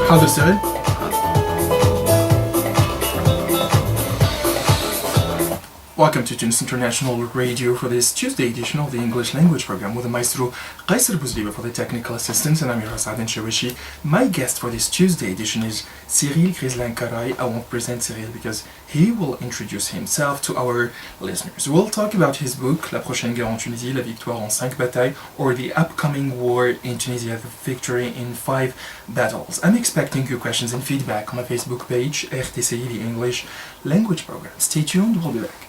How's it, Cyril? Welcome to Tunis International Radio for this Tuesday edition of the English language program with the maestro Grislain for the technical assistance, and I'm your host Adnen Chaouachi. My guest for this Tuesday edition is Cyril Grislain Karray. I won't present Cyril because he will introduce himself to our listeners. We'll talk about his book, La prochaine guerre en Tunisie, La victoire en 5 batailles, or the upcoming war in Tunisia, the victory in 5 battles. I'm expecting your questions and feedback on my Facebook page, RTCI, the English language program. Stay tuned, we'll be back.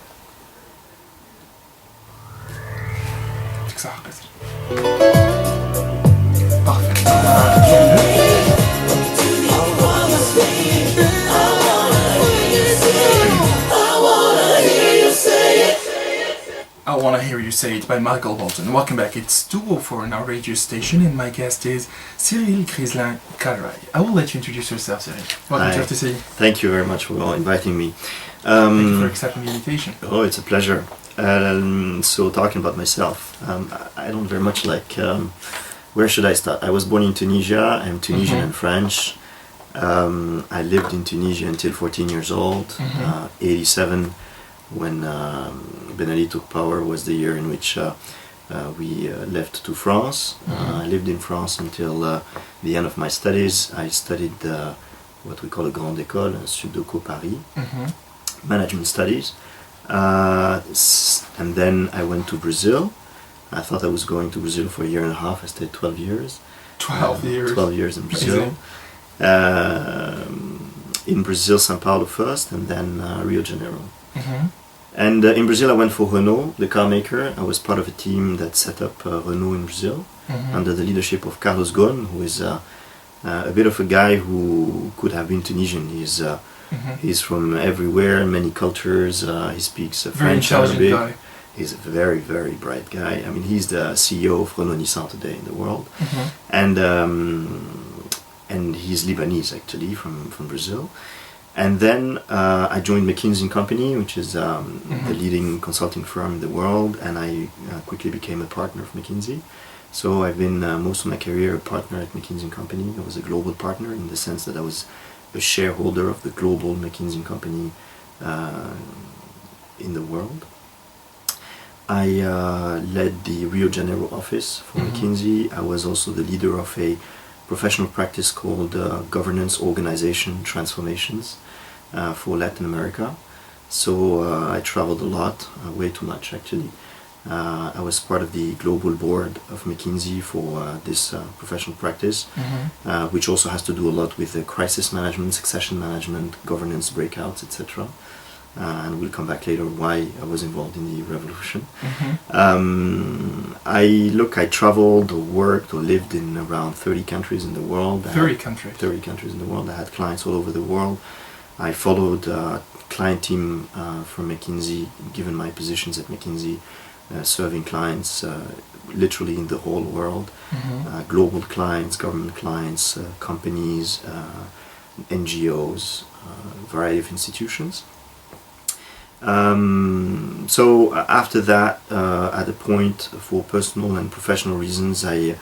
I Wanna Hear You Say It by Michael Bolton. Welcome back. It's 2:04 on our radio station, and my guest is Cyril Grislain Karray. I will let you introduce yourself, Cyril. Welcome to RTCI. Thank you very much for inviting me. Thank you for accepting the invitation. Oh, it's a pleasure. So talking about myself, I don't very much like, where should I start? I was born in Tunisia. I'm Tunisian and French. I lived in Tunisia until 14 years old. 87, when Ben Ali took power, was the year in which we left to France. I lived in France until the end of my studies. I studied what we call a grande école, Sudoku Paris, management studies. And then I went to Brazil. I thought I was going to Brazil for a year and a half. I stayed 12 years. 12 years? 12 years in Brazil. In Brazil, São Paulo first, and then Rio de Janeiro. And in Brazil I went for Renault, the car maker. I was part of a team that set up Renault in Brazil under the leadership of Carlos Ghosn, who is a bit of a guy who could have been Tunisian. He's from everywhere, many cultures. He speaks French, Arabic. Guy. He's a very, very bright guy. I mean, he's the CEO of Renault Nissan today in the world, and he's Lebanese actually from Brazil. And then I joined McKinsey & Company, which is the leading consulting firm in the world, and I quickly became a partner of McKinsey. So I've been most of my career a partner at McKinsey & Company. I was a global partner in the sense that I was a shareholder of the global McKinsey & Company in the world. I led the Rio de Janeiro office for McKinsey. I was also the leader of a professional practice called Governance Organization Transformations for Latin America. So I traveled a lot, way too much actually. I was part of the global board of McKinsey for this professional practice, which also has to do a lot with crisis management, succession management, governance breakouts, etc. And we'll come back later why I was involved in the revolution. I traveled or worked or lived in around 30 countries in the world. 30 countries? 30 countries in the world. I had clients all over the world. I followed client team from McKinsey, given my positions at McKinsey, serving clients literally in the whole world, global clients, government clients, companies, NGOs, variety of institutions. So after that, at a point for personal and professional reasons, I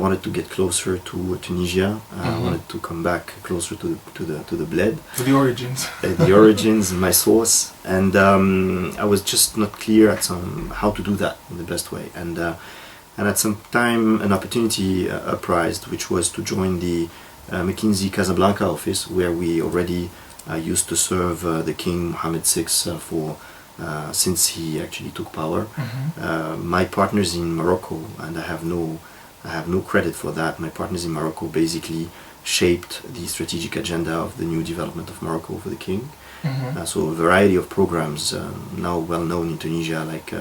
wanted to get closer to Tunisia. I wanted to come back closer to the bled, to the origins, the origins, my source, and I was just not clear at how to do that in the best way. And at some time, an opportunity uprised, which was to join the McKinsey Casablanca office, where we already used to serve the King Mohammed VI since he actually took power. My partners in Morocco, and I have no credit for that. My partners in Morocco basically shaped the strategic agenda of the new development of Morocco for the King. So a variety of programs now well known in Tunisia, like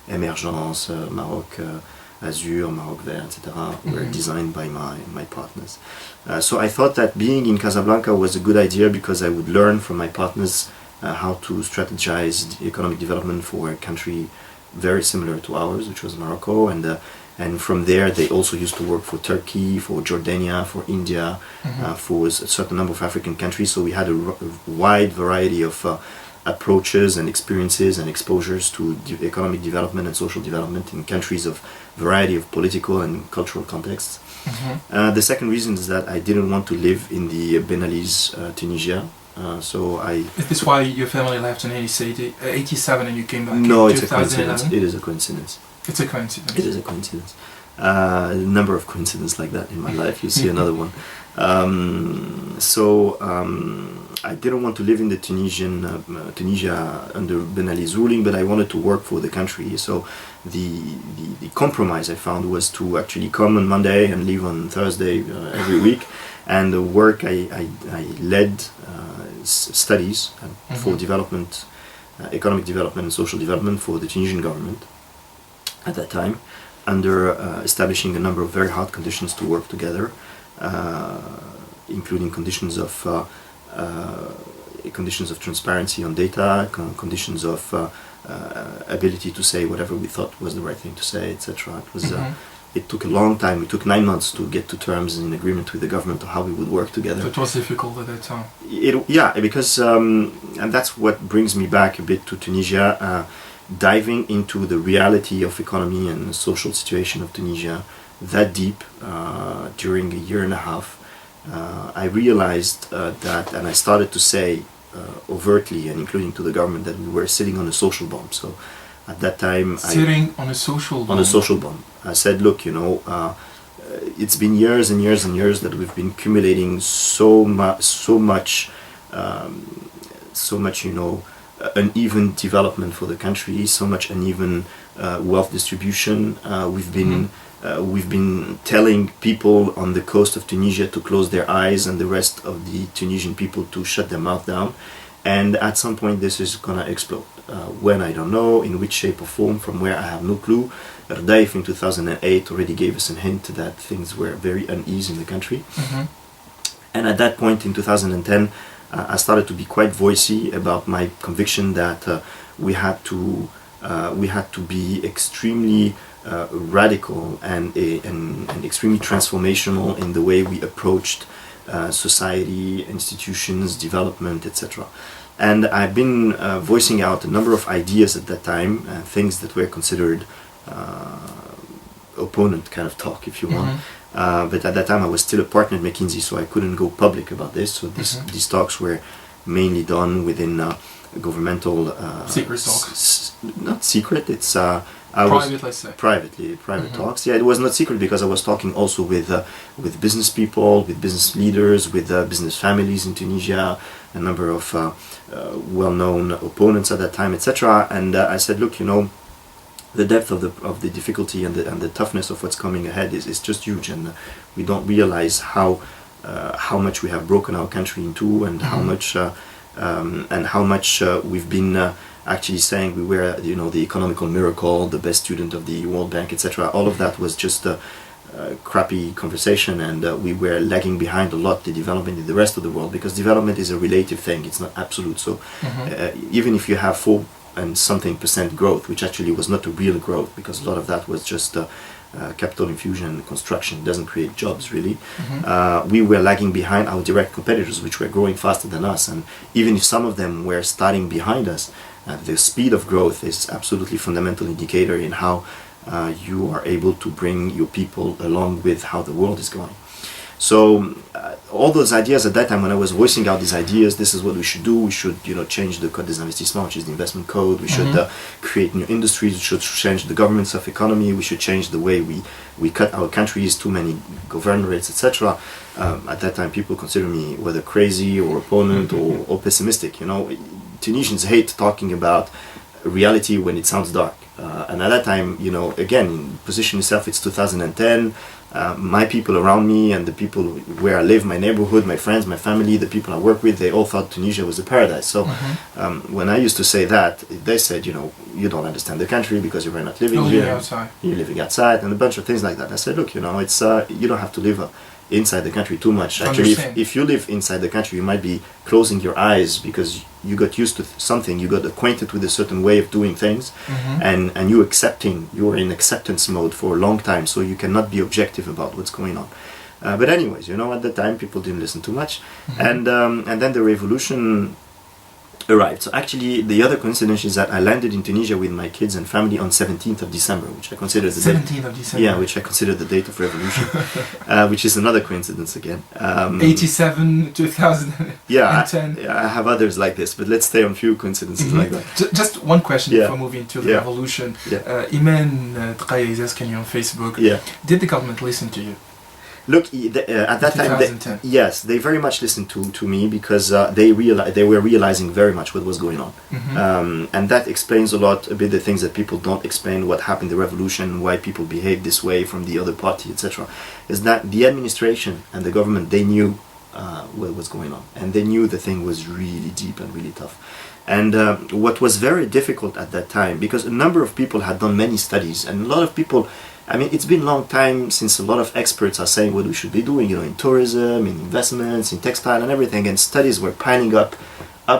Emergence, Maroc Azur, Maroc Vert, etc., were designed by my partners. So I thought that being in Casablanca was a good idea because I would learn from my partners how to strategize the economic development for a country very similar to ours, which was Morocco, and from there they also used to work for Turkey, for Jordania, for India, for a certain number of African countries. So we had a wide variety of approaches and experiences and exposures to economic development and social development in countries of variety of political and cultural contexts. The second reason is that I didn't want to live in the Benelli's Tunisia. So Is this why your family left in 87 and you came back no, in it's a coincidence. 2011? It is a coincidence. It's a coincidence. It is a coincidence. A number of coincidences like that in my life. You see another one. I didn't want to live in the Tunisia under Ben Ali's ruling, but I wanted to work for the country. So the compromise I found was to actually come on Monday and leave on Thursday every week. And the work I led studies for development, economic development and social development for the Tunisian government at that time, under establishing a number of very hard conditions to work together, including conditions of transparency on data, conditions of ability to say whatever we thought was the right thing to say, etc. It was. It took a long time. It took 9 months to get to terms in agreement with the government of how we would work together. So it was difficult at that time. Because and that's what brings me back a bit to Tunisia. Diving into the reality of economy and the social situation of Tunisia that deep during a year and a half, I realized that, and I started to say overtly and including to the government, that we were sitting on a social bomb. So at that time, on a social bomb. On a social bomb. I said, look, it's been years and years and years that we've been accumulating so much, uneven development for the country, so much uneven wealth distribution. We've been telling people on the coast of Tunisia to close their eyes and the rest of the Tunisian people to shut their mouth down. And at some point this is gonna explode. When, I don't know, in which shape or form, from where, I have no clue. Rdaif in 2008 already gave us a hint that things were very uneasy in the country. And at that point in 2010, I started to be quite voicey about my conviction that we had to be extremely radical and extremely transformational in the way we approached society, institutions, development, etc. And I've been voicing out a number of ideas at that time, things that were considered opponent kind of talk, if you want. But at that time I was still a partner at McKinsey, so I couldn't go public about this. So these talks were mainly done within governmental... secret talks? Not secret, it's... private, let's say. Private talks. Yeah, it was not secret because I was talking also with business people, with business leaders, with business families in Tunisia, a number of well-known opponents at that time, etc. And I said, look, the depth of the difficulty and the toughness of what's coming ahead is just huge, and we don't realize how much we have broken our country into, and how much we've been actually saying we were, the economical miracle, the best student of the World Bank, etc. All of that was just a crappy conversation, and we were lagging behind a lot the development in the rest of the world, because development is a relative thing, it's not absolute. So even if you have 4 and something % growth, which actually was not a real growth, because a lot of that was just capital infusion and construction, doesn't create jobs really. We were lagging behind our direct competitors, which were growing faster than us, and even if some of them were starting behind us, the speed of growth is absolutely fundamental indicator in how you are able to bring your people along with how the world is going. So all those ideas at that time, when I was voicing out these ideas, this is what we should do. We should, change the Code des Investissements, which is the investment code. We should create new industries. We should change the governance of economy. We should change the way we cut our countries, too many governorates, etc. At that time, people consider me whether crazy or opponent or pessimistic. Tunisians hate talking about reality when it sounds dark. And at that time, again, position yourself, it's 2010. My people around me and the people where I live, my neighborhood, my friends, my family, the people I work with, they all thought Tunisia was a paradise. So when I used to say that, they said, you don't understand the country because you're not living here. Outside. You're living outside, and a bunch of things like that. I said, look, it's you don't have to live inside the country too much. Actually, if you live inside the country, you might be closing your eyes because you got used to something, you got acquainted with a certain way of doing things, and you're in acceptance mode for a long time, so you cannot be objective about what's going on. But anyways, at the time people didn't listen too much, and then the revolution arrived. So actually, the other coincidence is that I landed in Tunisia with my kids and family on 17th of December, which I consider the 17th of December. Yeah, which I consider the date of revolution, which is another coincidence again. 87, 2010. Yeah, I have others like this, but let's stay on few coincidences like that. Just one question Yeah. before moving to the Yeah. revolution. Yeah. Iman Karray is asking you on Facebook, Yeah. did the government listen to you? Look, at that time, 2010. yes, they very much listened to me because they were realizing very much what was going on, and that explains a bit the things that people don't explain. What happened in the revolution, why people behaved this way from the other party, etc. Is that the administration and the government, they knew what was going on, and they knew the thing was really deep and really tough. And what was very difficult at that time, because a number of people had done many studies, and a lot of people. I mean, it's been a long time since a lot of experts are saying what we should be doing, in tourism, in investments, in textile and everything, and studies were piling up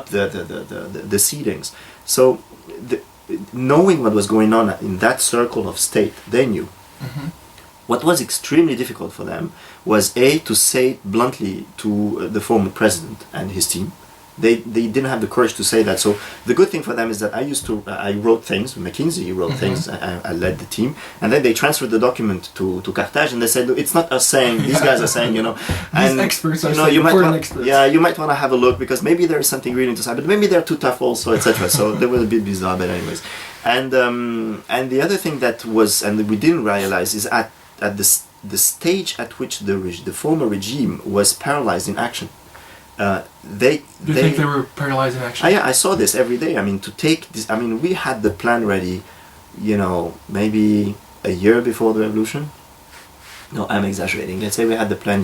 the seedings. So, knowing what was going on in that circle of state, they knew. Mm-hmm. What was extremely difficult for them was to say it bluntly to the former president and his team. They didn't have the courage to say that. So the good thing for them is that I wrote things. McKinsey wrote things. I led the team, and then they transferred the document to Carthage, and they said, "It's not us saying. These guys are saying, These experts are saying, foreign experts. Yeah, you might want to have a look because maybe there is something really interesting, but maybe they're too tough also, etc." So they were a bit bizarre, but anyways. And the other thing that was, and we didn't realize, is at the stage at which the former regime was paralyzed in action. Do you think they were paralyzed in action? Yeah, I saw this every day. I mean, to take this, I mean, we had the plan ready, maybe a year before the revolution. No, I'm exaggerating. Let's say we had the plan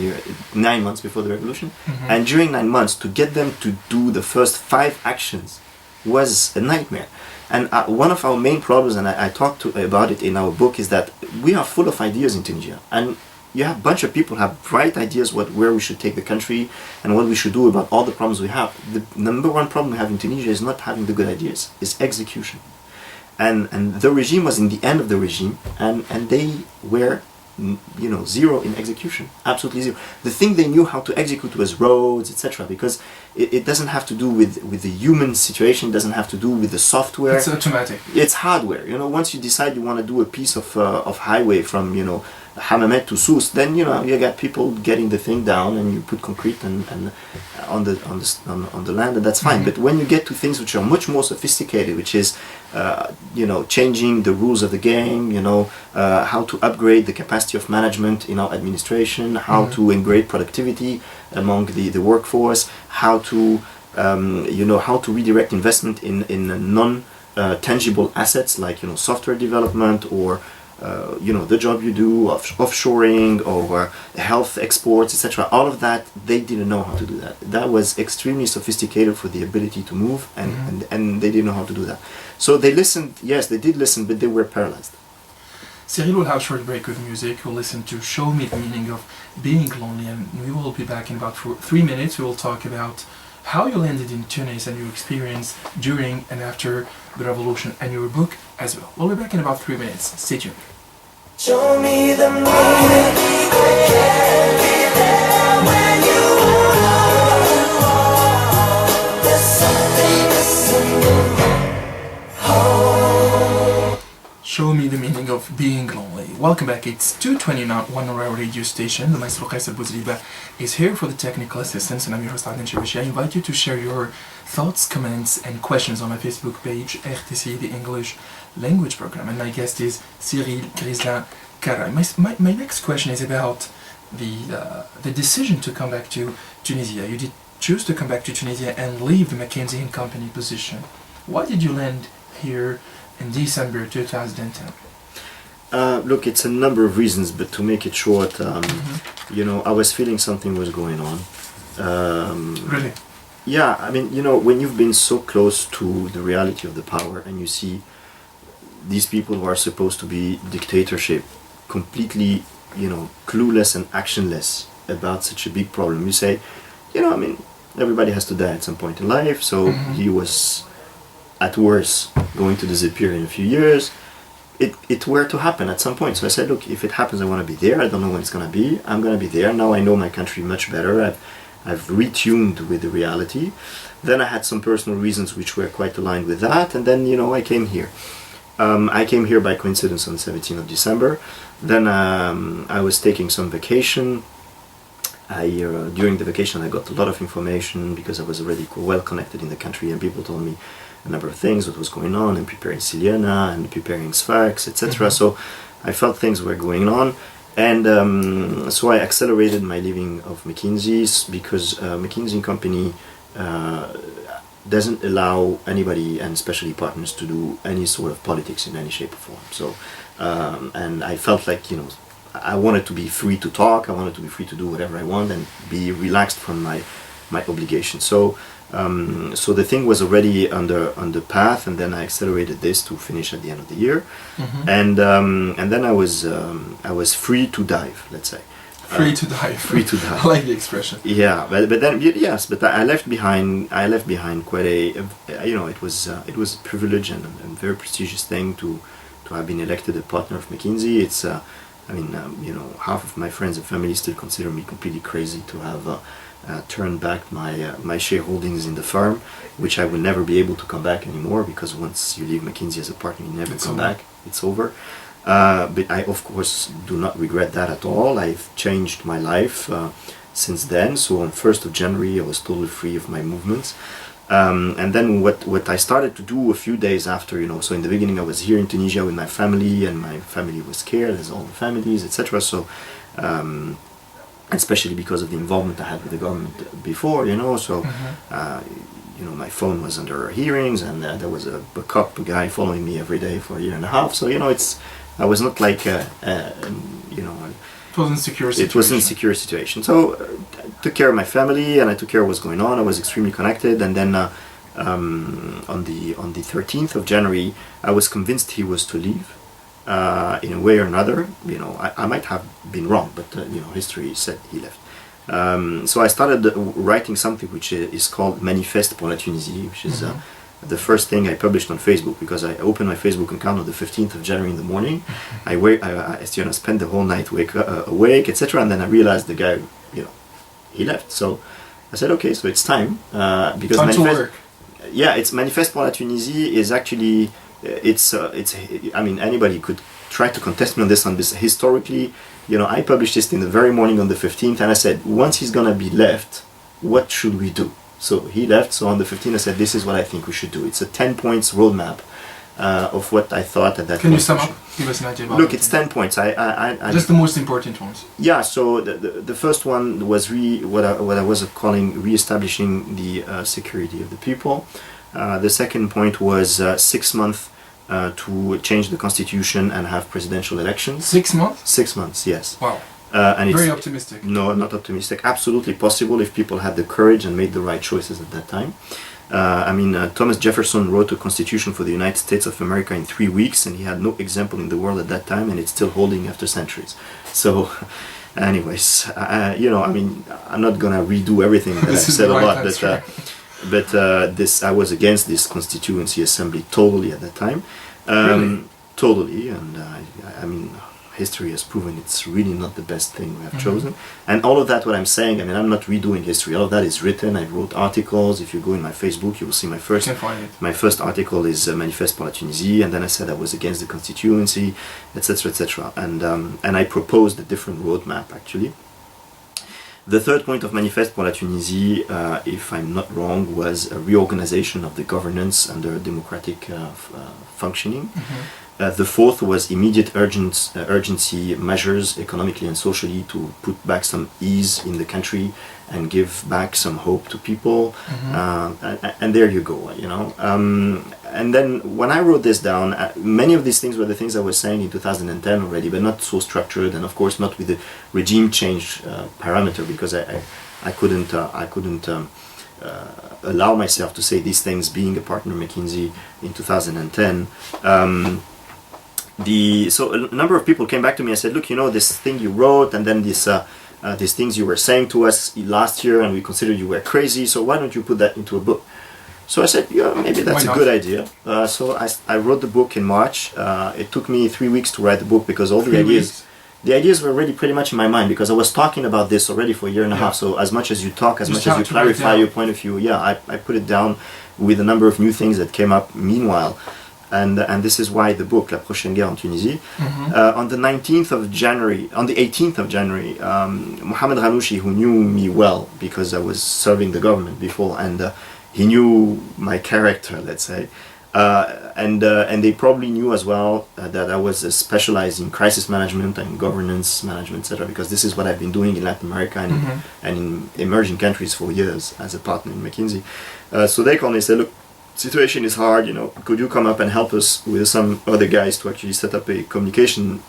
9 months before the revolution. Mm-hmm. And during 9 months, to get them to do the first 5 actions was a nightmare. And one of our main problems, and I talked about it in our book, is that we are full of ideas in Tunisia. And you have a bunch of people who have bright ideas where we should take the country and what we should do about all the problems we have. The number one problem we have in Tunisia is not having the good ideas, it's execution. And the regime was in the end of the regime, and they were zero in execution, absolutely zero. The thing they knew how to execute was roads, etc. Because it doesn't have to do with the human situation, it doesn't have to do with the software. It's automatic. It's hardware. Once you decide you want to do a piece of highway from Hammamet to Sousse, then you got people getting the thing down, and you put concrete and on the land, and that's fine. Mm-hmm. But when you get to things which are much more sophisticated, which is changing the rules of the game, how to upgrade the capacity of management in our administration, how to integrate productivity among the workforce, how to redirect investment in non tangible assets like software development or the job you do, offshoring or health exports, etc. All of that, they didn't know how to do that. That was extremely sophisticated for the ability to move, and they didn't know how to do that. So they listened, yes, they did listen, but they were paralyzed. Cyril will have a short break with music. We'll listen to Show Me the Meaning of Being Lonely, and we will be back in about 3 minutes. We will talk about how you landed in Tunis and your experience during and after the revolution, and your book as well. We'll be back in about 3 minutes. Stay tuned. Show me the meaning. I can't be there when you are. There's something missing. Show Me the Meaning of Being Lonely. Welcome back. It's 2:21 on our radio station. The Maestro Kaysar Bouzliba is here for the technical assistance, and I'm your host Adnen Chaouachi. I invite you to share your thoughts, comments, and questions on my Facebook page, RTC, the English language program. And my guest is Cyril, Grislain, Karray. My next question is about the decision to come back to Tunisia. You did choose to come back to Tunisia and leave the McKinsey & Company position. Why did you land here in December 2010? Look, it's a number of reasons, but to make it short, I was feeling something was going on. Really? Yeah, I mean, when you've been so close to the reality of the power and you see these people who are supposed to be dictatorship completely, clueless and actionless about such a big problem, you say, everybody has to die at some point in life, so he was at worst going to disappear in a few years. It were to happen at some point. So I said, look, if it happens, I want to be there. I don't know when it's going to be. I'm going to be there. Now I know my country much better. I've retuned with the reality. Then I had some personal reasons which were quite aligned with that, and then I came here. I came here by coincidence on the 17th of December. Then I was taking some vacation. During the vacation I got a lot of information because I was already well connected in the country, and people told me a number of things, what was going on, and preparing Siliana and preparing Sfax, etc. So I felt things were going on, and so I accelerated my leaving of McKinsey's because McKinsey & Company doesn't allow anybody, and especially partners, to do any sort of politics in any shape or form. So and I felt like I wanted to be free to talk, I wanted to be free to do whatever I want and be relaxed from my obligations. So so the thing was already on the path, and then I accelerated this to finish at the end of the year, and then I was free to dive, let's say. Free to dive. Free to dive. I like the expression. Yeah, but then yes, but I left behind quite it was a privilege and a very prestigious thing to have been elected a partner of McKinsey. It's half of my friends and family still consider me completely crazy to have turned back my shareholdings in the firm, which I will never be able to come back anymore, because once you leave McKinsey as a partner, you never come back. It's over. But I, of course, do not regret that at all. I've changed my life since then. So on 1st of January, I was totally free of my movements. And then what I started to do a few days after, so in the beginning I was here in Tunisia with my family, and my family was scared, as all the families, etc. So, especially because of the involvement I had with the government before, so, my phone was under hearings, and there was a cop guy following me every day for a year and a half. So, I was not like, it was an insecure situation. It was an insecure situation. So I took care of my family, and I took care of what was going on. I was extremely connected, and then on the 13th of January, I was convinced he was to leave. In a way or another, I might have been wrong, but history said he left. So I started writing something which is called Manifeste pour la Tunisie, which is the first thing I published on Facebook, because I opened my Facebook account on the 15th of January in the morning. I spent the whole night awake, etc. And then I realized the guy, he left. So I said, okay, so it's time, because time to work. Yeah, it's Manifeste pour la Tunisie is actually. Anybody could try to contest me on this. Historically, I published this in the very morning on the 15th, and I said, once he's gonna be left, what should we do? So he left, so on the 15th I said, this is what I think we should do. It's a 10 points roadmap of what I thought at that point. Can you sum up? Give us an idea about Look, it's 10 points. Just the most important ones. Yeah, so the first one was what I was calling re-establishing the security of the people. The second point was 6 months to change the constitution and have presidential elections. 6 months? 6 months, yes. Wow. And very it's, optimistic. No, not optimistic. Absolutely possible if people had the courage and made the right choices at that time. Thomas Jefferson wrote a constitution for the United States of America in 3 weeks, and he had no example in the world at that time, and it's still holding after centuries. So, anyways, I'm not gonna redo everything that I've said a lot, but I was against this constituency assembly totally at that time. Really? Totally, and history has proven it's really not the best thing we have chosen. And all of that, what I'm saying, I'm not redoing history. All of that is written. I wrote articles. If you go in my Facebook, you will see my first article is Manifeste pour la Tunisie, and then I said I was against the constituency, etc., etc. And I proposed a different roadmap, actually. The third point of Manifeste pour la Tunisie, if I'm not wrong, was a reorganization of the governance under democratic functioning. The fourth was immediate urgency measures, economically and socially, to put back some ease in the country and give back some hope to people. And there you go, and then when I wrote this down, many of these things were the things I was saying in 2010 already, but not so structured, and of course not with the regime change parameter, because I couldn't allow myself to say these things being a partner of McKinsey in 2010. So a number of people came back to me and said, look, this thing you wrote, and then these things you were saying to us last year, and we considered you were crazy, so why don't you put that into a book? So I said, yeah, maybe that's a good idea. So I wrote the book in March. It took me 3 weeks to write the book, because all the ideas... the ideas were already pretty much in my mind because I was talking about this already for a year and a half. So as much as you talk, as much as you clarify your point of view, I put it down with a number of new things that came up meanwhile. And this is why the book La Prochaine Guerre en Tunisie. On the 18th of January, Mohamed Ranouchi, who knew me well because I was serving the government before, and he knew my character, let's say, and they probably knew as well that I was specialized in crisis management and governance management, etc. Because this is what I've been doing in Latin America and in emerging countries for years as a partner in McKinsey. So they called me and said, look, situation is hard, could you come up and help us with some other guys to actually set up a communication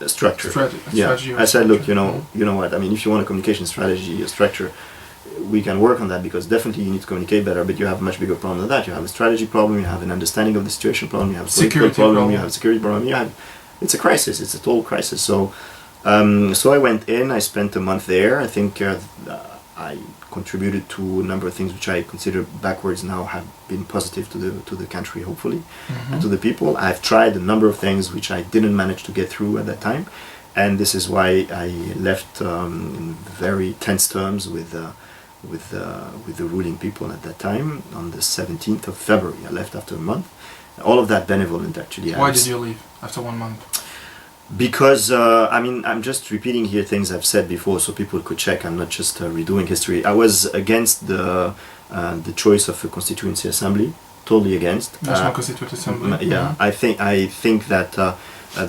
structure? Strategy I said, look, you know what, I mean, if you want a communication strategy, a structure, we can work on that because definitely you need to communicate better, but you have a much bigger problem than that. You have a strategy problem, you have an understanding of the situation problem, you have a political problem, you have a security problem, it's a crisis, it's a total crisis. So so I went in, I spent a month there. I think I contributed to a number of things which I consider backwards now have been positive to the country, hopefully, and to the people. I've tried a number of things which I didn't manage to get through at that time, and this is why I left in very tense terms with the ruling people at that time on the 17th of February. I left after a month. All of that benevolent, actually. Why did you leave after 1 month? Because, I'm just repeating here things I've said before so people could check. I'm not just redoing history. I was against the choice of a constituency assembly, totally against. National Constituent Assembly. Yeah, I think that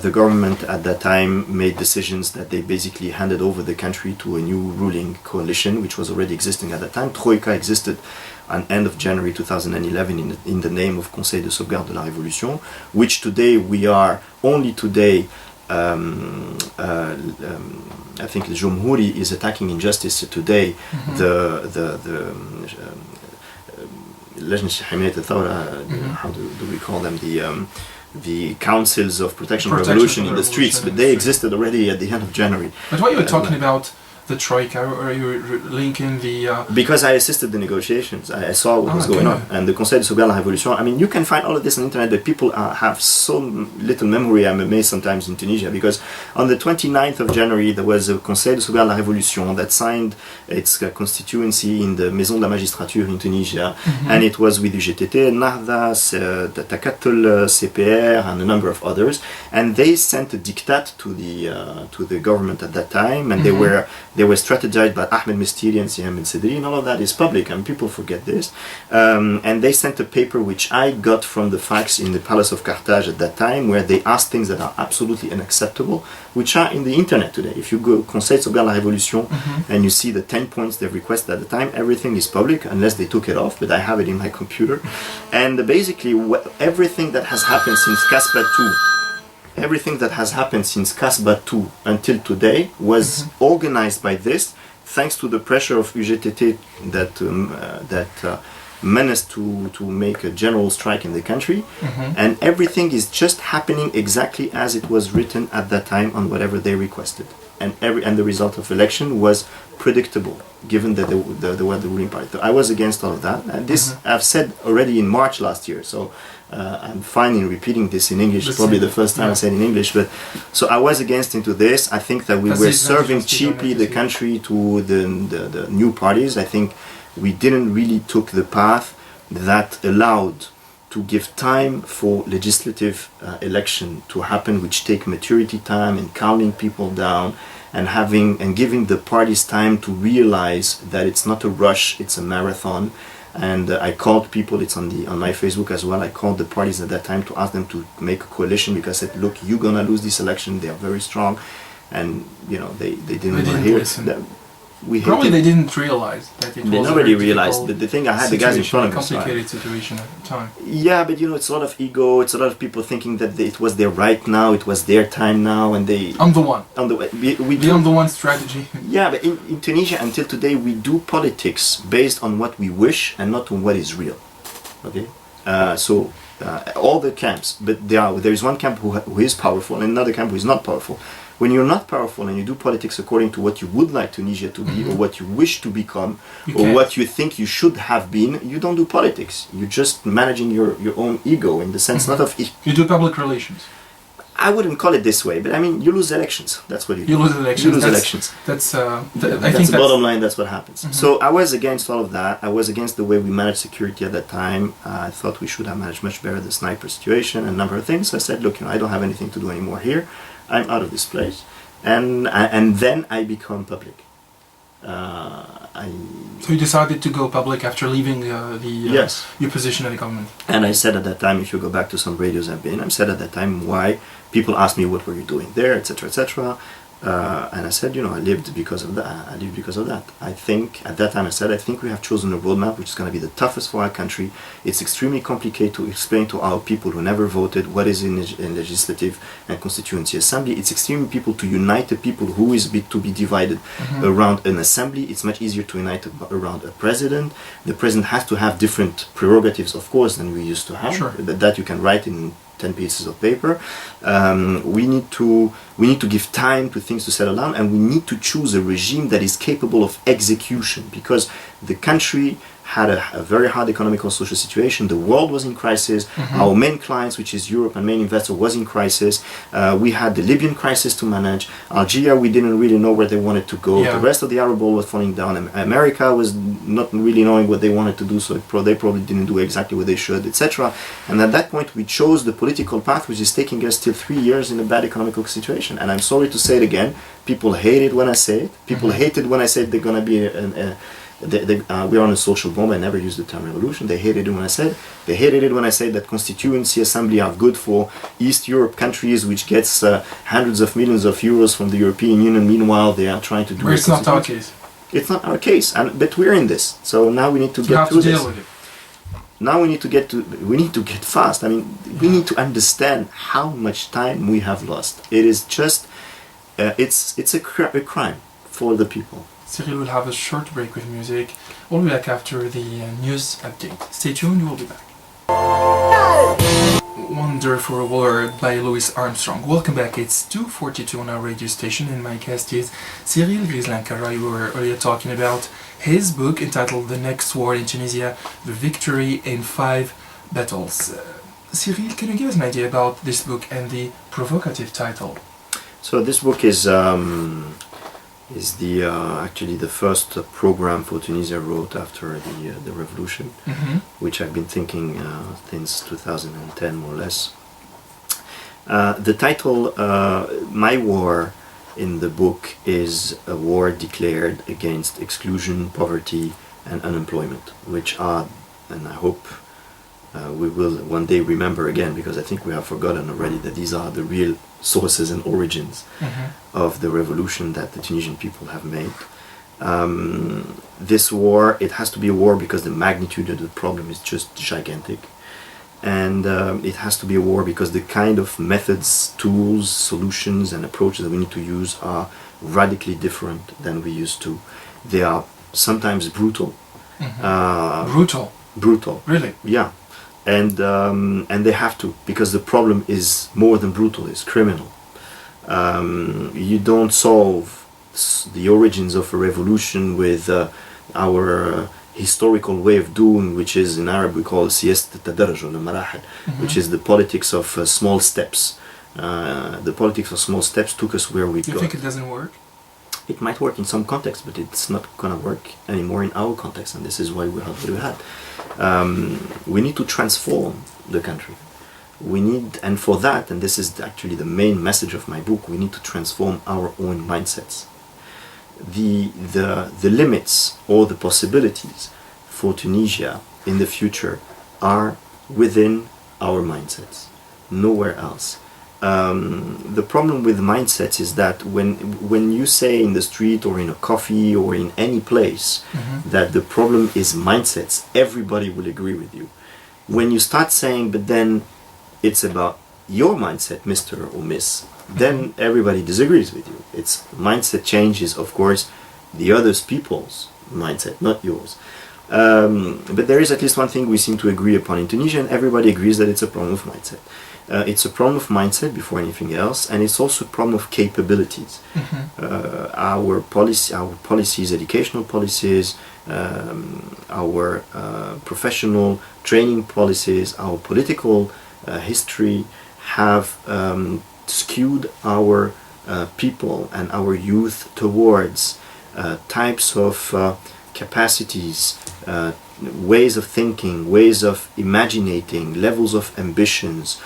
the government at that time made decisions that they basically handed over the country to a new ruling coalition, which was already existing at that time. Troika existed on end of January 2011 in the name of Conseil de Sauvegarde de la Révolution, which today we are only today. I think the Jumhuri is attacking injustice today. How do we call them? The councils of protection revolution in the streets, but they existed already at the end of January. But what you were talking about the Troika, are you linking the... Because I assisted the negotiations, I saw what was going on, and the Conseil de Sauvegarde de la Révolution, I mean, you can find all of this on the internet, but people have so little memory, I'm amazed sometimes in Tunisia, because on the 29th of January, there was a Conseil de Sauvegarde de la Révolution that signed its constituency in the Maison de la Magistrature in Tunisia, and it was with UGTT, Nahda, Takatul, CPR, and a number of others, and they sent a diktat to the government at that time, and they were strategized by Ahmed Mistiri and Siham Ben Sedri, and all of that is public, and people forget this. And they sent a paper which I got from the facts in the Palace of Carthage at that time, where they asked things that are absolutely unacceptable, which are in the internet today. If you go Conseil de Sauvegarde de la Révolution and you see the 10 points they requested at the time, everything is public, unless they took it off, but I have it in my computer. And basically, everything that has happened since Casbah II, everything that has happened since Casbah II until today was organized by this, thanks to the pressure of UGTT that menaced to make a general strike in the country, and everything is just happening exactly as it was written at that time on whatever they requested, and the result of election was predictable, given that they were the ruling party. So I was against all of that, and this I've said already in March last year. So I'm fine in repeating this in English. Probably the first time I said in English, but so I was against into this. I think that we were serving cheaply the country to the new parties. I think we didn't really took the path that allowed to give time for legislative election to happen, which take maturity time and calming people down, and giving the parties time to realize that it's not a rush, it's a marathon. And I called people, it's on my Facebook as well, I called the parties at that time to ask them to make a coalition, because I said, look, you're gonna lose this election, they are very strong, and they didn't want to hear it. They didn't realize that it was nobody realized. The thing, I had the guys in front of me. Complicated situation at the time. Yeah, but it's a lot of ego. It's a lot of people thinking that it was their right now, it was their time now, and they. I'm the one. I'm the I'm the one strategy. Yeah, but in Tunisia until today we do politics based on what we wish and not on what is real. Okay, so all the camps, but there is one camp who is powerful and another camp who is not powerful. When you're not powerful and you do politics according to what you would like Tunisia to be, or what you wish to become, or what you think you should have been, you don't do politics. You're just managing your own ego, in the sense not of... You do public relations. I wouldn't call it this way, but I mean, you lose elections. That's what you do. You lose elections. You lose That's- elections. That's I That's think the bottom line. That's what happens. So I was against all of that. I was against the way we managed security at that time. I thought we should have managed much better the sniper situation and a number of things. So I said, look, I don't have anything to do anymore here. I'm out of this place, and then I become public. So you decided to go public after leaving Yes. your position in the government. And I said at that time, if you go back to some radios I've been, I said at that time why people asked me what were you doing there, etc., etc. And I said, I lived because of that. I lived because of that. I think at that time I said, I think we have chosen a roadmap which is going to be the toughest for our country. It's extremely complicated to explain to our people who never voted what is in legislative and constituency assembly. It's extremely people to unite the people who is to be divided around an assembly. It's much easier to unite around a president. The president has to have different prerogatives, of course, than we used to have. Sure. That you can write in 10 pieces of paper. We need to give time to things to settle down, and we need to choose a regime that is capable of execution, because the country had a very hard economic and social situation. The world was in crisis. Our main clients, which is Europe and main investor, was in crisis. We had the Libyan crisis to manage. Algeria, we didn't really know where they wanted to go. Yeah. The rest of the Arab world was falling down. America was not really knowing what they wanted to do, so they probably didn't do exactly what they should, etc. And at that point, we chose the political path, which is taking us till 3 years in a bad economical situation. And I'm sorry to say it again, people hate it when I say it. People hate it when I say they're going to be we are on a social bomb. I never used the term revolution. They hated it when I said. They hated it when I said that constituency assembly are good for East Europe countries, which gets hundreds of millions of euros from the European Union. Meanwhile, they are trying to do. Where it's not our case. It's not our case, but we're in this. So now we need to You get have through to this. deal with it. Now we need to get fast. I mean, we need to understand how much time we have lost. It is just, it's a crime for the people. Cyril will have a short break with music. We'll be back after the news update. Stay tuned, we'll be back. Wonderful Word by Louis Armstrong. Welcome back, it's 2:42 on our radio station, and my guest is Cyril Grislain Karray. We were earlier talking about his book entitled The Next War in Tunisia, The Victory in 5 Battles. Cyril, can you give us an idea about this book and the provocative title? So this book is the actually the first program for Tunisia wrote after the revolution, which I've been thinking since 2010 more or less. The title, my war in the book, is a war declared against exclusion, poverty and unemployment, which are, and I hope we will one day remember again, because I think we have forgotten already that these are the real sources and origins of the revolution that the Tunisian people have made. This war, it has to be a war because the magnitude of the problem is just gigantic. And it has to be a war because the kind of methods, tools, solutions and approaches that we need to use are radically different than we used to. They are sometimes brutal. Brutal. Really? Yeah. And they have to, because the problem is more than brutal, it's criminal. You don't solve the origins of a revolution with our historical way of doing, which is in Arab we call siyasat al-tadarruj or al-marahil, which is the politics of small steps. The politics of small steps took us where we got. You think it doesn't work? It might work in some contexts, but it's not going to work anymore in our context, and this is why we have what we had. We need to transform the country. We need, and for that, and this is actually the main message of my book, we need to transform our own mindsets. The limits or the possibilities for Tunisia in the future are within our mindsets, nowhere else. The problem with mindsets is that when you say in the street or in a coffee or in any place that the problem is mindsets, everybody will agree with you. When you start saying, but then it's about your mindset, Mr. or Miss, then everybody disagrees with you. It's mindset change is, of course, the other people's mindset, not yours. But there is at least one thing we seem to agree upon in Tunisia, and everybody agrees that it's a problem of mindset. It's a problem of mindset before anything else, and it's also a problem of capabilities. Our policies, educational policies, our professional training policies, our political history have skewed our people and our youth towards types of capacities, ways of thinking, ways of imagining, levels of ambitions,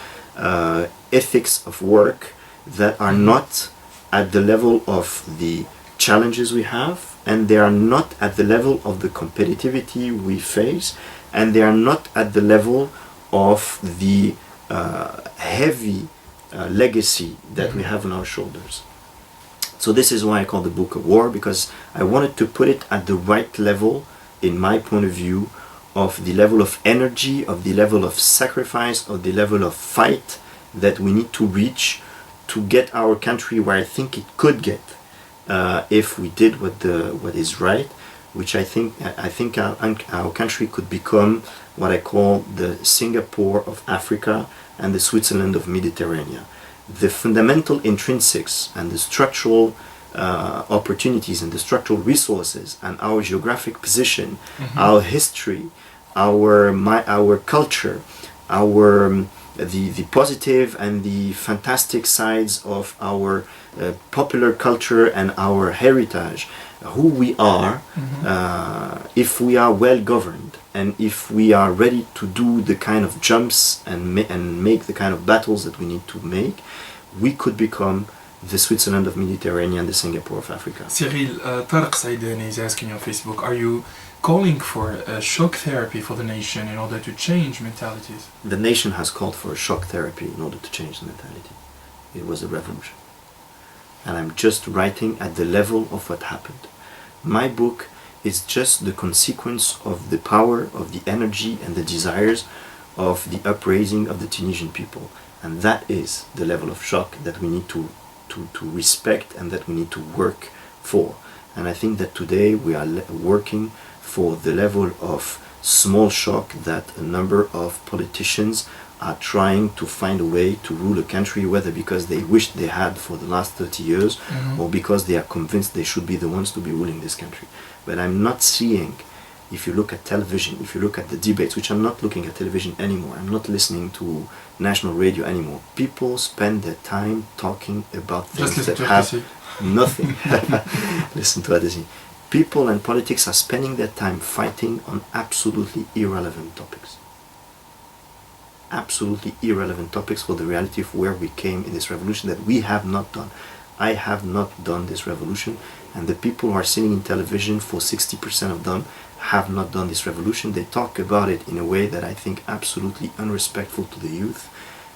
ethics of work that are not at the level of the challenges we have, and they are not at the level of the competitivity we face, and they are not at the level of the heavy legacy that we have on our shoulders. So this is why I call the book a war, because I wanted to put it at the right level, in my point of view, of the level of energy, of the level of sacrifice, of the level of fight that we need to reach to get our country where I think it could get if we did what is right, which I think our country could become what I call the Singapore of Africa and the Switzerland of Mediterranean. The fundamental intrinsics and the structural opportunities and the structural resources and our geographic position, our history, our culture, the positive and the fantastic sides of our popular culture and our heritage, who we are, if we are well governed and if we are ready to do the kind of jumps and make the kind of battles that we need to make, we could become the Switzerland of Mediterranean, the Singapore of Africa. Cyril, Tarek Saidani is asking on Facebook, are you calling for a shock therapy for the nation in order to change mentalities? The nation has called for a shock therapy in order to change the mentality. It was a revolution. And I'm just writing at the level of what happened. My book is just the consequence of the power, of the energy and the desires of the upraising of the Tunisian people. And that is the level of shock that we need to respect and that we need to work for. And I think that today we are working for the level of small shock that a number of politicians are trying to find a way to rule a country, whether because they wish they had for the last 30 years or because they are convinced they should be the ones to be ruling this country. But I'm not seeing, if you look at television, if you look at the debates, which I'm not looking at television anymore, I'm not listening to national radio anymore. People spend their time talking about things that have nothing. Listen to Adesi. People and politics are spending their time fighting on absolutely irrelevant topics. Absolutely irrelevant topics for the reality of where we came in this revolution that we have not done. I have not done this revolution, and the people who are sitting in television, for 60% of them, have not done this revolution. They talk about it in a way that I think absolutely unrespectful to the youth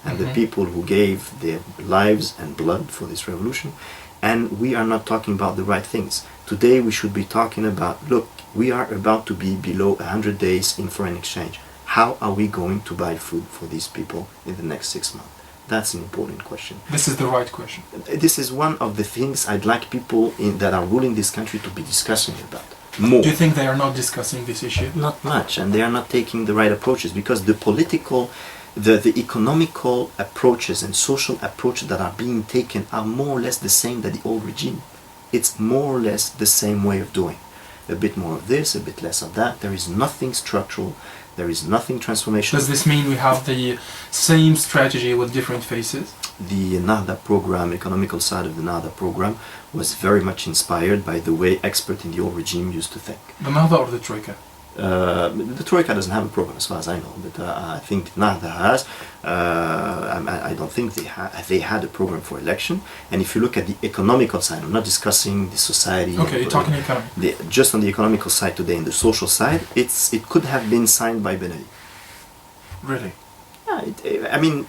and the people who gave their lives and blood for this revolution. And we are not talking about the right things. Today we should be talking about, look, we are about to be below 100 days in foreign exchange. How are we going to buy food for these people in the next 6 months? That's an important question. This is the right question. This is one of the things I'd like people that are ruling this country to be discussing about. More. Do you think they are not discussing this issue? Not much, and they are not taking the right approaches, because the political, the economical approaches and social approaches that are being taken are more or less the same that the old regime. It's more or less the same way of doing. A bit more of this, a bit less of that. There is nothing structural. There is nothing transformational. Does this mean we have the same strategy with different faces? The Nahda program, economical side of the Nahda program, was very much inspired by the way experts in the old regime used to think. The Nahda or the Troika? The Troika doesn't have a program as far as I know, but I think Nahda has. I don't think they had a program for election. And if you look at the economical side, I'm not discussing the society. Okay, you're talking economy. Just on the economical side today, and the social side, it could have been signed by Ben Ali. Really? Yeah, I mean,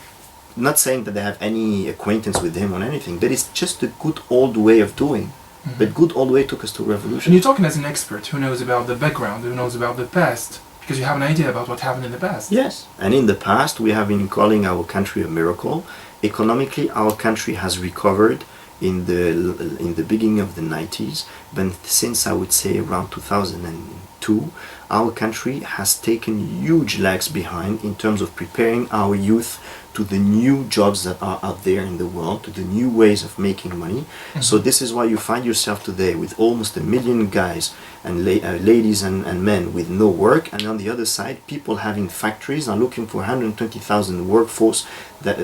not saying that they have any acquaintance with him or anything, but it's just a good old way of doing. But good old way took us to revolution. And you're talking as an expert who knows about the background, who knows about the past, because you have an idea about what happened in the past. Yes, and in the past we have been calling our country a miracle. Economically, our country has recovered in the beginning of the 90s, but since I would say around 2002, our country has taken huge lags behind in terms of preparing our youth to to the new jobs that are out there in the world, to the new ways of making money. So this is why you find yourself today with almost 1 million guys and ladies and men with no work, and on the other side, people having factories are looking for 120,000 workforce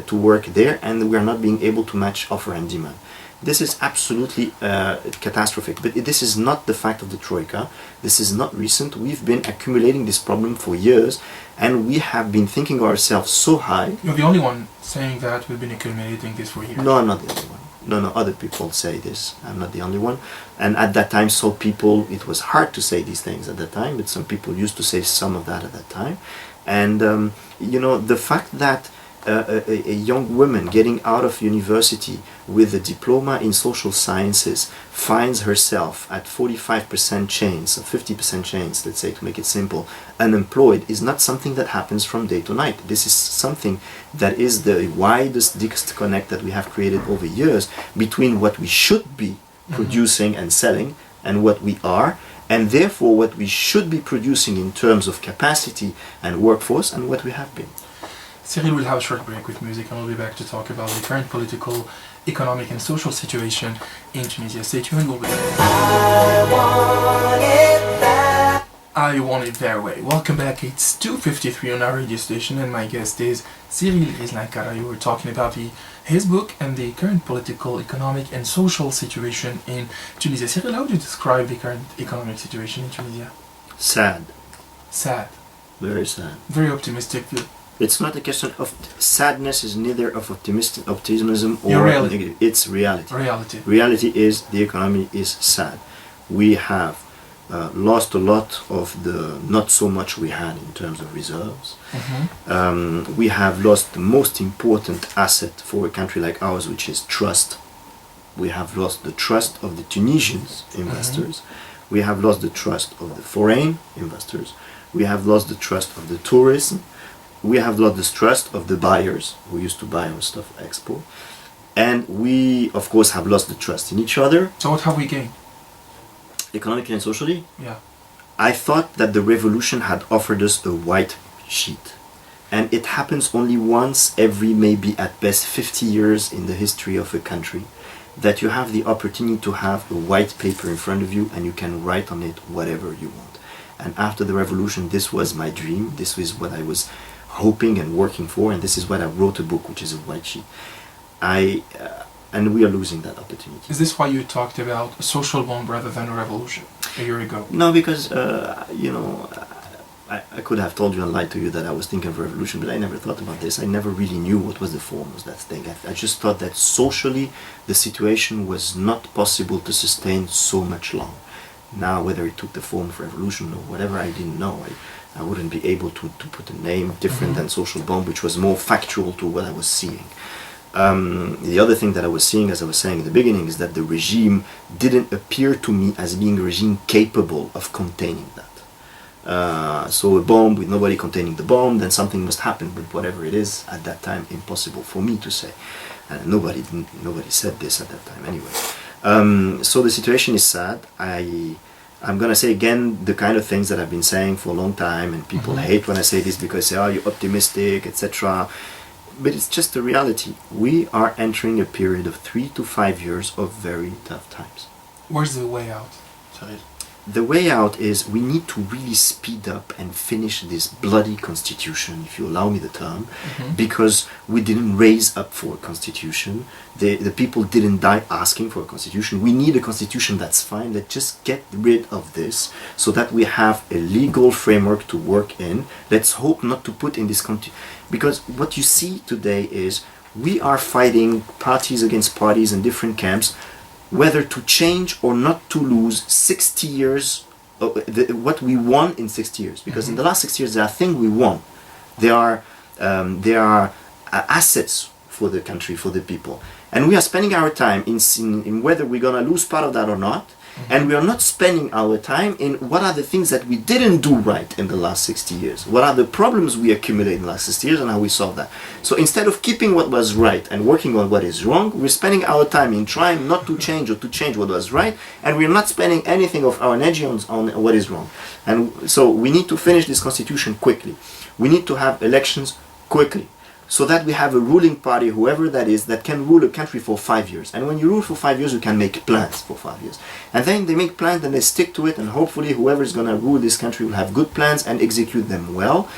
to work there, and we are not being able to match offer and demand. This is absolutely catastrophic, but this is not the fact of the Troika. This is not recent. We've been accumulating this problem for years, and we have been thinking ourselves so high. You're the only one saying that. We've been accumulating this for years. No, I'm not the only one. No, other people say this. I'm not the only one. And at that time, so people, it was hard to say these things at that time, but some people used to say some of that at that time. And, the fact that a young woman getting out of university with a diploma in social sciences finds herself at 45% chance, or 50% chance, let's say, to make it simple, unemployed, is not something that happens from day to night. This is something that is the widest disconnect that we have created over years between what we should be producing and selling and what we are, and therefore what we should be producing in terms of capacity and workforce and what we have been. Cyril will have a short break with music, and we'll be back to talk about the current political, economic and social situation in Tunisia. Stay tuned, we'll be back. I want it their way. Welcome back. It's 2:53 on our radio station, and my guest is Cyril Grislain Karray. We're talking about his book and the current political, economic and social situation in Tunisia. Cyril, how would you describe the current economic situation in Tunisia? Sad. Sad. Very sad. Very optimistic. It's not a question of sadness, is neither of optimism or reality. negative. It's reality. Reality. Reality is the economy is sad. We have lost a lot of the not so much we had in terms of reserves. We have lost the most important asset for a country like ours, which is trust. We have lost the trust of the Tunisians investors. We have lost the trust of the foreign investors. We have lost the trust of the tourism. We have lost the trust of the buyers who used to buy our stuff export. And we, of course, have lost the trust in each other. So what have we gained? Economically and socially? Yeah. I thought that the revolution had offered us a white sheet. And it happens only once every maybe at best 50 years in the history of a country, that you have the opportunity to have a white paper in front of you and you can write on it whatever you want. And after the revolution, this was my dream. This was what I was hoping and working for, and this is why I wrote a book, which is a white sheet. And we are losing that opportunity. Is this why you talked about a social bomb rather than a revolution a year ago? No, because I could have told you and lied to you that I was thinking of a revolution, but I never thought about this. I never really knew what was the form of that thing. I just thought that socially the situation was not possible to sustain so much long. Now, whether it took the form of revolution or whatever, I didn't know. I wouldn't be able to put a name different than social bomb, which was more factual to what I was seeing. The other thing that I was seeing, as I was saying in the beginning, is that the regime didn't appear to me as being a regime capable of containing that. So a bomb with nobody containing the bomb, then something must happen, but whatever it is, at that time, impossible for me to say. And nobody said this at that time anyway. So the situation is sad. I'm gonna say again the kind of things that I've been saying for a long time, and people hate when I say this because they say, "Oh, you're optimistic," etc. But it's just the reality. We are entering a period of 3 to 5 years of very tough times. Where's the way out, Cyril? The way out is we need to really speed up and finish this bloody constitution, if you allow me the term, because we didn't raise up for a constitution. The people didn't die asking for a constitution. We need a constitution, that's fine. Let's just get rid of this so that we have a legal framework to work in. Let's hope not to put in this because what you see today is we are fighting parties against parties in different camps, whether to change or not to lose 60 years, what we won in 60 years. Because in the last 6 years, there are things we won. There are assets for the country, for the people. And we are spending our time in whether we're going to lose part of that or not. And we are not spending our time in what are the things that we didn't do right in the last 60 years. What are the problems we accumulated in the last 60 years and how we solve that. So instead of keeping what was right and working on what is wrong, we're spending our time in trying not to change or to change what was right, and we're not spending anything of our energy on what is wrong. And so we need to finish this constitution quickly. We need to have elections quickly. so that we have a ruling party, whoever that is, that can rule a country for 5 years. And when you rule for 5 years, you can make plans for 5 years. And then they make plans and they stick to it, and hopefully whoever is going to rule this country will have good plans and execute them well.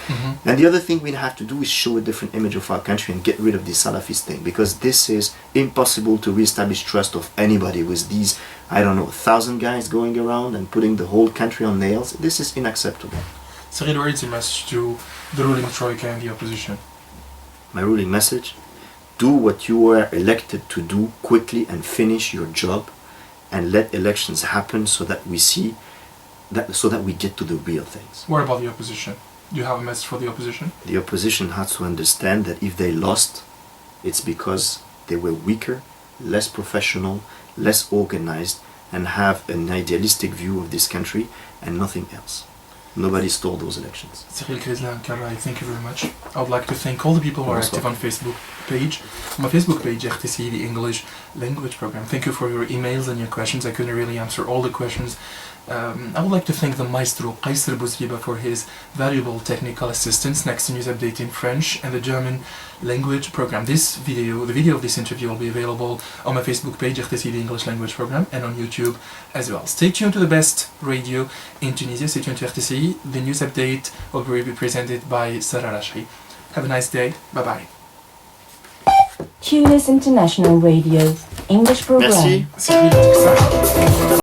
And the other thing we have to do is show a different image of our country and get rid of this Salafist thing, because this is impossible to reestablish trust of anybody with these, I don't know, 1,000 guys going around and putting the whole country on nails. This is unacceptable. Cyril, what is your message to the ruling troika and the opposition? My ruling message: do what you were elected to do quickly and finish your job, and let elections happen so that we see that, so that we get to the real things. What about the opposition? Do you have a message for the opposition? The opposition has to understand that if they lost, it's because they were weaker, less professional, less organized, and have an idealistic view of this country and nothing else. Nobody stole those elections. Cyril, Grislain, Karray, thank you very much. I would like to thank all the people who are active on Facebook page. On my Facebook page, RTC, the English language program. Thank you for your emails and your questions. I couldn't really answer all the questions. I would like to thank the maestro Cyril for his valuable technical assistance. Next news update in French and the German language program. The video of this interview will be available on my Facebook page, RTC, the English language program, and on YouTube as well. Stay tuned to the best radio in Tunisia. Stay tuned to RTC. The news update will be presented by Cyril. Have a nice day. Bye-bye. Tunis International Radio, English program. Merci. Cyril.